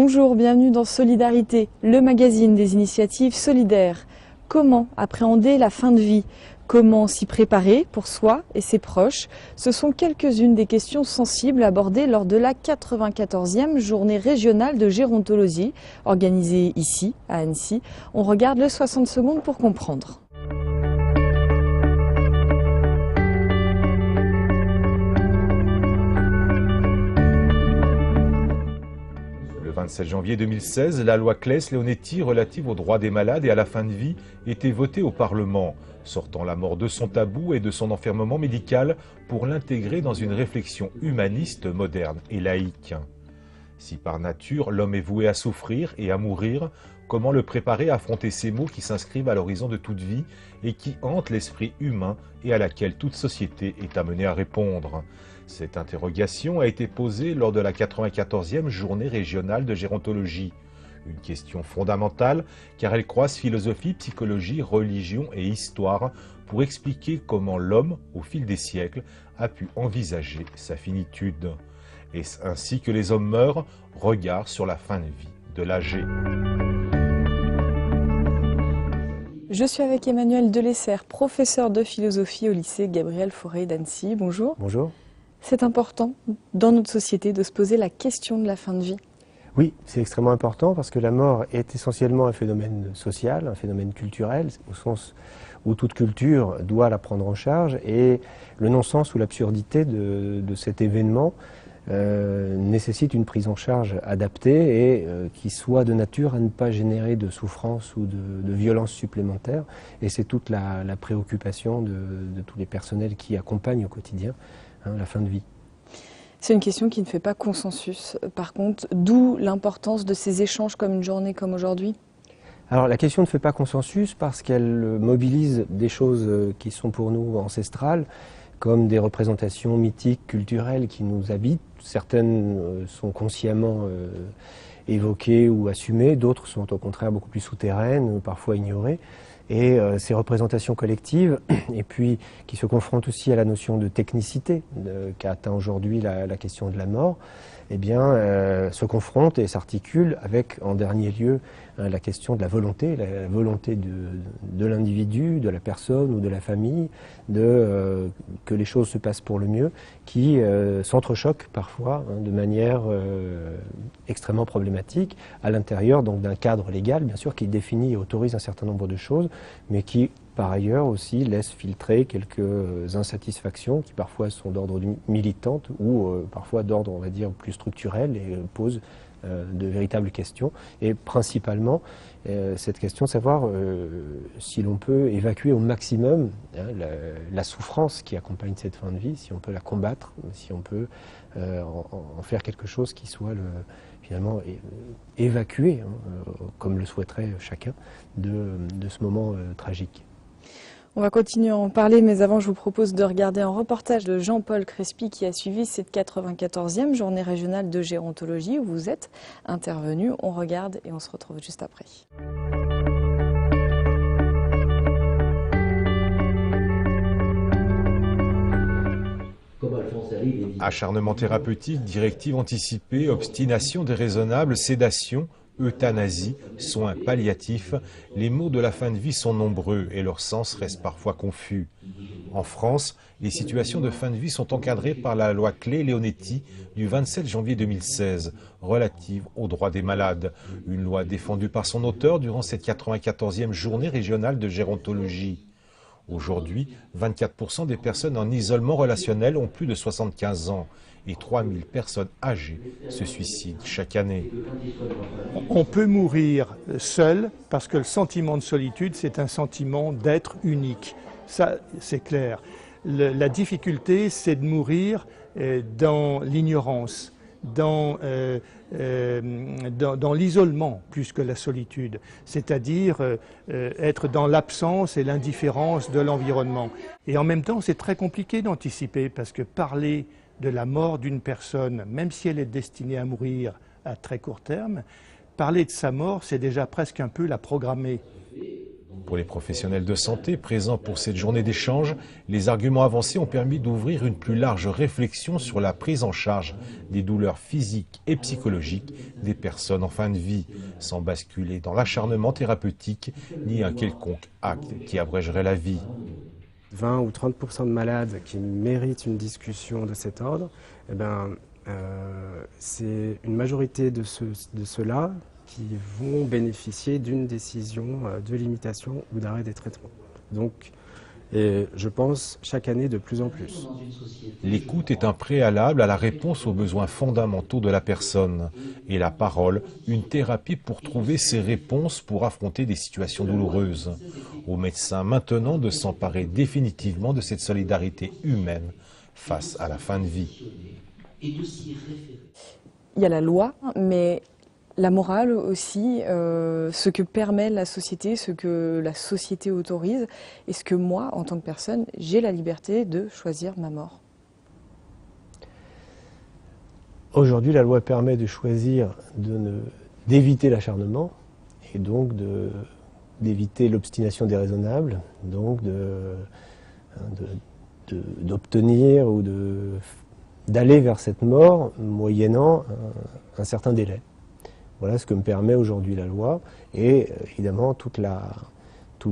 Bonjour, bienvenue dans Solidarité, le magazine des initiatives solidaires. Comment appréhender la fin de vie? Comment s'y préparer pour soi et ses proches? Ce sont quelques-unes des questions sensibles abordées lors de la 94e journée régionale de gérontologie, organisée ici, à Annecy. On regarde le 60 secondes pour comprendre. Le 27 janvier 2016, la loi Claes-Leonetti relative aux droits des malades et à la fin de vie était votée au Parlement, sortant la mort de son tabou et de son enfermement médical pour l'intégrer dans une réflexion humaniste, moderne et laïque. Si par nature l'homme est voué à souffrir et à mourir, comment le préparer à affronter ces mots qui s'inscrivent à l'horizon de toute vie et qui hantent l'esprit humain et à laquelle toute société est amenée à répondre? Cette interrogation a été posée lors de la 94e journée régionale de gérontologie. Une question fondamentale car elle croise philosophie, psychologie, religion et histoire pour expliquer comment l'homme, au fil des siècles, a pu envisager sa finitude. Est-ce ainsi que les hommes meurent? Regard sur la fin de vie de l'âgé. Je suis avec Emmanuel Delessert, professeur de philosophie au lycée Gabriel Fauré d'Annecy. Bonjour. Bonjour. C'est important dans notre société de se poser la question de la fin de vie. Oui, c'est extrêmement important parce que la mort est essentiellement un phénomène social, un phénomène culturel, au sens où toute culture doit la prendre en charge, et le non-sens ou l'absurdité de cet événement nécessite une prise en charge adaptée et qui soit de nature à ne pas générer de souffrance ou de violence supplémentaire. Et c'est toute la préoccupation de tous les personnels qui accompagnent au quotidien la fin de vie. C'est une question qui ne fait pas consensus. Par contre, d'où l'importance de ces échanges comme une journée comme aujourd'hui? Alors la question ne fait pas consensus parce qu'elle mobilise des choses qui sont pour nous ancestrales, comme des représentations mythiques, culturelles qui nous habitent. Certaines sont consciemment évoquées ou assumées, d'autres sont au contraire beaucoup plus souterraines, parfois ignorées. Et ces représentations collectives, et puis qui se confrontent aussi à la notion de technicité qu'a atteint aujourd'hui la question de la mort, eh bien, se confrontent et s'articulent avec, en dernier lieu, la question de la volonté de l'individu, de la personne ou de la famille, que les choses se passent pour le mieux, qui s'entrechoquent parfois de manière extrêmement problématique, à l'intérieur donc d'un cadre légal, bien sûr, qui définit et autorise un certain nombre de choses, mais qui, par ailleurs, aussi laisse filtrer quelques insatisfactions qui parfois sont d'ordre militante ou parfois d'ordre, on va dire, plus structurel et posent de véritables questions. Et principalement, cette question de savoir si l'on peut évacuer au maximum la souffrance qui accompagne cette fin de vie, si on peut la combattre, si on peut en faire quelque chose qui soit finalement évacué, comme le souhaiterait chacun, de ce moment tragique. On va continuer à en parler, mais avant je vous propose de regarder un reportage de Jean-Paul Crespi qui a suivi cette 94e journée régionale de gérontologie où vous êtes intervenu. On regarde et on se retrouve juste après. Acharnement thérapeutique, directive anticipée, obstination déraisonnable, sédation, euthanasie, soins palliatifs, les mots de la fin de vie sont nombreux et leur sens reste parfois confus. En France, les situations de fin de vie sont encadrées par la loi Claes-Leonetti du 27 janvier 2016, relative aux droits des malades. Une loi défendue par son auteur durant cette 94e journée régionale de gérontologie. Aujourd'hui, 24% des personnes en isolement relationnel ont plus de 75 ans et 3000 personnes âgées se suicident chaque année. On peut mourir seul parce que le sentiment de solitude, c'est un sentiment d'être unique. Ça, c'est clair. La difficulté, c'est de mourir dans l'ignorance, dans l'isolement plus que la solitude, c'est-à-dire être dans l'absence et l'indifférence de l'environnement. Et en même temps, c'est très compliqué d'anticiper parce que parler de la mort d'une personne, même si elle est destinée à mourir à très court terme, parler de sa mort, c'est déjà presque un peu la programmer. Pour les professionnels de santé présents pour cette journée d'échange, les arguments avancés ont permis d'ouvrir une plus large réflexion sur la prise en charge des douleurs physiques et psychologiques des personnes en fin de vie, sans basculer dans l'acharnement thérapeutique ni un quelconque acte qui abrégerait la vie. 20 ou 30% de malades qui méritent une discussion de cet ordre, eh ben, c'est une majorité de ceux-là qui vont bénéficier d'une décision de limitation ou d'arrêt des traitements. Donc, et je pense chaque année de plus en plus. L'écoute est un préalable à la réponse aux besoins fondamentaux de la personne. Et la parole, une thérapie pour trouver ces réponses pour affronter des situations douloureuses. Aux médecins maintenant de s'emparer définitivement de cette solidarité humaine face à la fin de vie. Il y a la loi, mais la morale aussi, ce que permet la société, ce que la société autorise. Est-ce que moi, en tant que personne, j'ai la liberté de choisir ma mort? Aujourd'hui, la loi permet de choisir d'éviter l'acharnement et donc d'éviter l'obstination déraisonnable, donc d'obtenir ou d'aller vers cette mort moyennant un certain délai. Voilà ce que me permet aujourd'hui la loi. Et évidemment, tout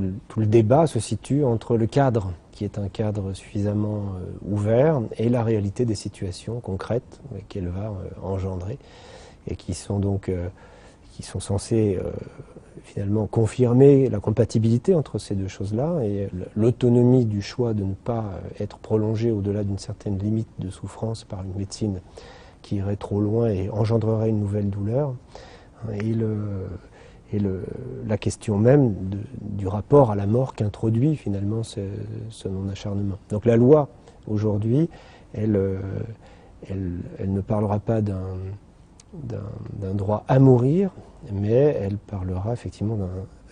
le débat se situe entre le cadre, qui est un cadre suffisamment ouvert, et la réalité des situations concrètes qu'elle va engendrer, et qui sont donc censées finalement confirmer la compatibilité entre ces deux choses-là, et l'autonomie du choix de ne pas être prolongé au-delà d'une certaine limite de souffrance par une médecine qui irait trop loin et engendrerait une nouvelle douleur. Et la question même du rapport à la mort qu'introduit finalement ce non-acharnement. Donc la loi, aujourd'hui, elle ne parlera pas d'un droit à mourir, mais elle parlera effectivement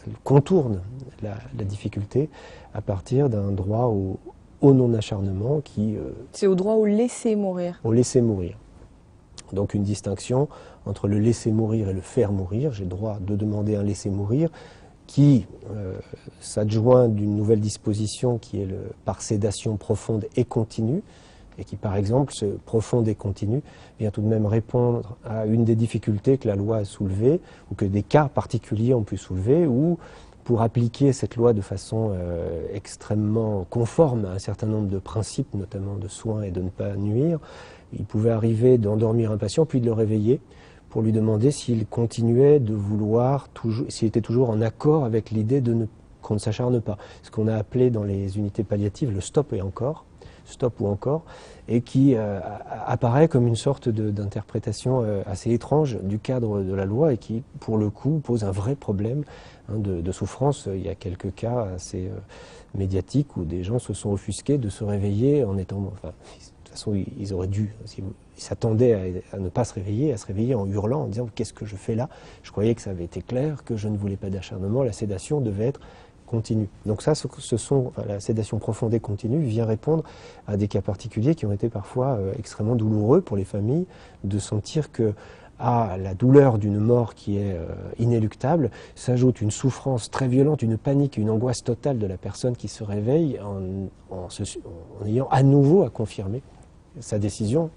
elle contourne la difficulté à partir d'un droit au non-acharnement qui... C'est au droit au laisser mourir. Au laisser mourir. Donc une distinction entre le laisser mourir et le faire mourir. J'ai le droit de demander un laisser mourir qui s'adjoint d'une nouvelle disposition qui est par sédation profonde et continue, et qui par exemple, ce profonde et continue, vient tout de même répondre à une des difficultés que la loi a soulevées, ou que des cas particuliers ont pu soulever, ou pour appliquer cette loi de façon extrêmement conforme à un certain nombre de principes, notamment de soins et de ne pas nuire, il pouvait arriver d'endormir un patient puis de le réveiller pour lui demander s'il continuait de vouloir, s'il était toujours en accord avec l'idée qu'on ne s'acharne pas. Ce qu'on a appelé dans les unités palliatives le stop ou encore, et qui apparaît comme une sorte d'interprétation assez étrange du cadre de la loi et qui, pour le coup, pose un vrai problème de souffrance. Il y a quelques cas assez médiatiques où des gens se sont offusqués de se réveiller en étant... Enfin, de toute façon, ils auraient dû, ils s'attendaient à ne pas se réveiller, à se réveiller en hurlant, en disant « qu'est-ce que je fais là ?» Je croyais que ça avait été clair, que je ne voulais pas d'acharnement, la sédation devait être continue. Donc ça, la sédation profonde et continue vient répondre à des cas particuliers qui ont été parfois extrêmement douloureux pour les familles, de sentir que à la douleur d'une mort qui est inéluctable s'ajoute une souffrance très violente, une panique, une angoisse totale de la personne qui se réveille en ayant à nouveau à confirmer sa décision,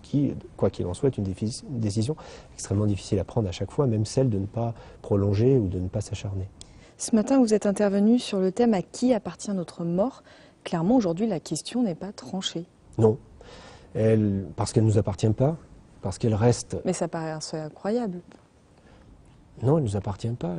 qui, quoi qu'il en soit, est une décision extrêmement difficile à prendre à chaque fois, même celle de ne pas prolonger ou de ne pas s'acharner. Ce matin, vous êtes intervenu sur le thème « À qui appartient notre mort ?» Clairement, aujourd'hui, la question n'est pas tranchée. Non, parce qu'elle ne nous appartient pas, parce qu'elle reste... Mais ça paraît incroyable. Non, elle ne nous appartient pas.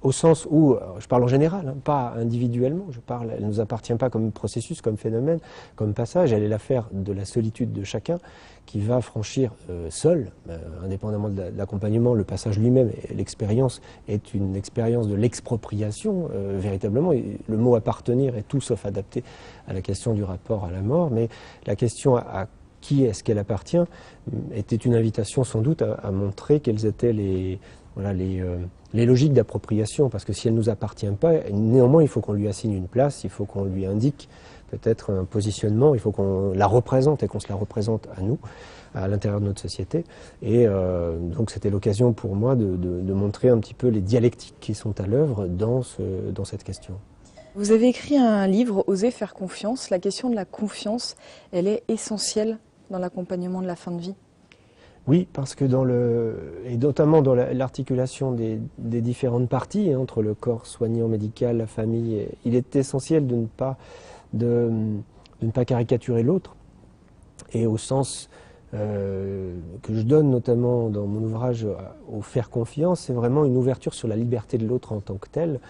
Au sens où, je parle en général, pas individuellement, elle ne nous appartient pas comme processus, comme phénomène, comme passage. Elle est l'affaire de la solitude de chacun qui va franchir seul, indépendamment de l'accompagnement. Le passage lui-même, l'expérience, est une expérience de l'expropriation, véritablement. Et le mot appartenir est tout sauf adapté à la question du rapport à la mort, mais la question à qui est-ce qu'elle appartient était une invitation sans doute à montrer quelles étaient les logiques d'appropriation, parce que si elle ne nous appartient pas, néanmoins il faut qu'on lui assigne une place, il faut qu'on lui indique peut-être un positionnement, il faut qu'on la représente et qu'on se la représente à nous, à l'intérieur de notre société. Et donc c'était l'occasion pour moi de montrer un petit peu les dialectiques qui sont à l'œuvre dans cette question. Vous avez écrit un livre, Oser faire confiance. La question de la confiance, elle est essentielle dans l'accompagnement de la fin de vie. Oui, parce que et notamment dans l'articulation des différentes parties, entre le corps soignant médical, la famille, il est essentiel de ne pas caricaturer l'autre. Et au sens que je donne notamment dans mon ouvrage au faire confiance, c'est vraiment une ouverture sur la liberté de l'autre en tant que telle,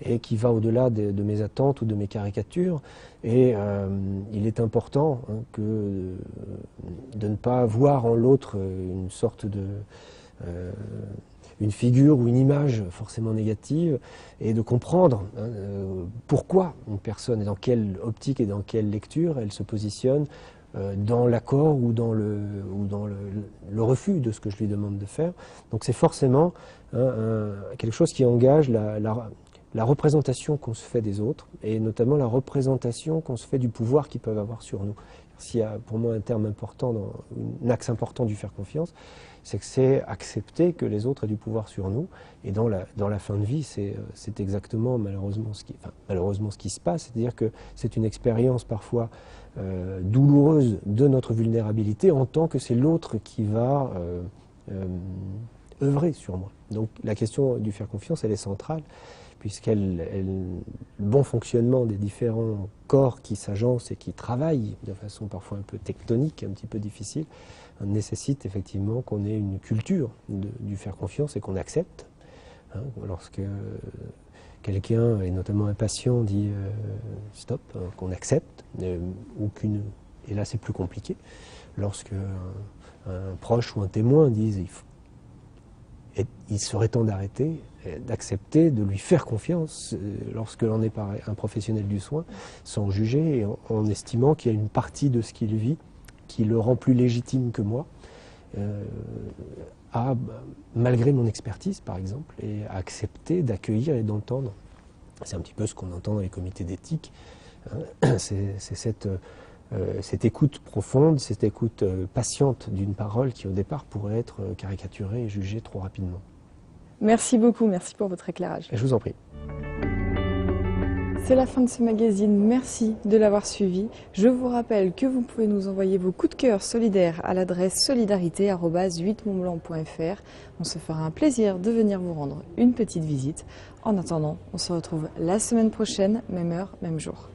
et qui va au-delà de mes attentes ou de mes caricatures. Et il est important de ne pas voir en l'autre une sorte une figure ou une image forcément négative, et de comprendre pourquoi une personne est dans quelle optique et dans quelle lecture elle se positionne dans l'accord ou dans le refus de ce que je lui demande de faire. Donc c'est forcément quelque chose qui engage la représentation qu'on se fait des autres, et notamment la représentation qu'on se fait du pouvoir qu'ils peuvent avoir sur nous. S'il y a pour moi un terme important, un axe important du faire confiance, c'est que c'est accepter que les autres aient du pouvoir sur nous. Et dans la fin de vie, c'est exactement malheureusement ce qui se passe, c'est-à-dire que c'est une expérience parfois douloureuse de notre vulnérabilité, en tant que c'est l'autre qui va œuvrer sur moi. Donc la question du faire confiance, elle est centrale, puisqu'elle le bon fonctionnement des différents corps qui s'agencent et qui travaillent de façon parfois un peu tectonique, un petit peu difficile, nécessite effectivement qu'on ait une culture du faire confiance et qu'on accepte. Lorsque quelqu'un, et notamment un patient, dit stop, qu'on accepte, et là c'est plus compliqué. Lorsque un proche ou un témoin disent il serait temps d'arrêter, d'accepter, de lui faire confiance lorsque l'on est par un professionnel du soin, sans juger, et en estimant qu'il y a une partie de ce qu'il vit qui le rend plus légitime que moi, malgré mon expertise par exemple, et à accepter d'accueillir et d'entendre. C'est un petit peu ce qu'on entend dans les comités d'éthique, c'est cette écoute profonde, cette écoute patiente d'une parole qui au départ pourrait être caricaturée et jugée trop rapidement. Merci beaucoup, merci pour votre éclairage. Et je vous en prie. C'est la fin de ce magazine, merci de l'avoir suivi. Je vous rappelle que vous pouvez nous envoyer vos coups de cœur solidaires à l'adresse solidarité@8montblanc.fr. On se fera un plaisir de venir vous rendre une petite visite. En attendant, on se retrouve la semaine prochaine, même heure, même jour.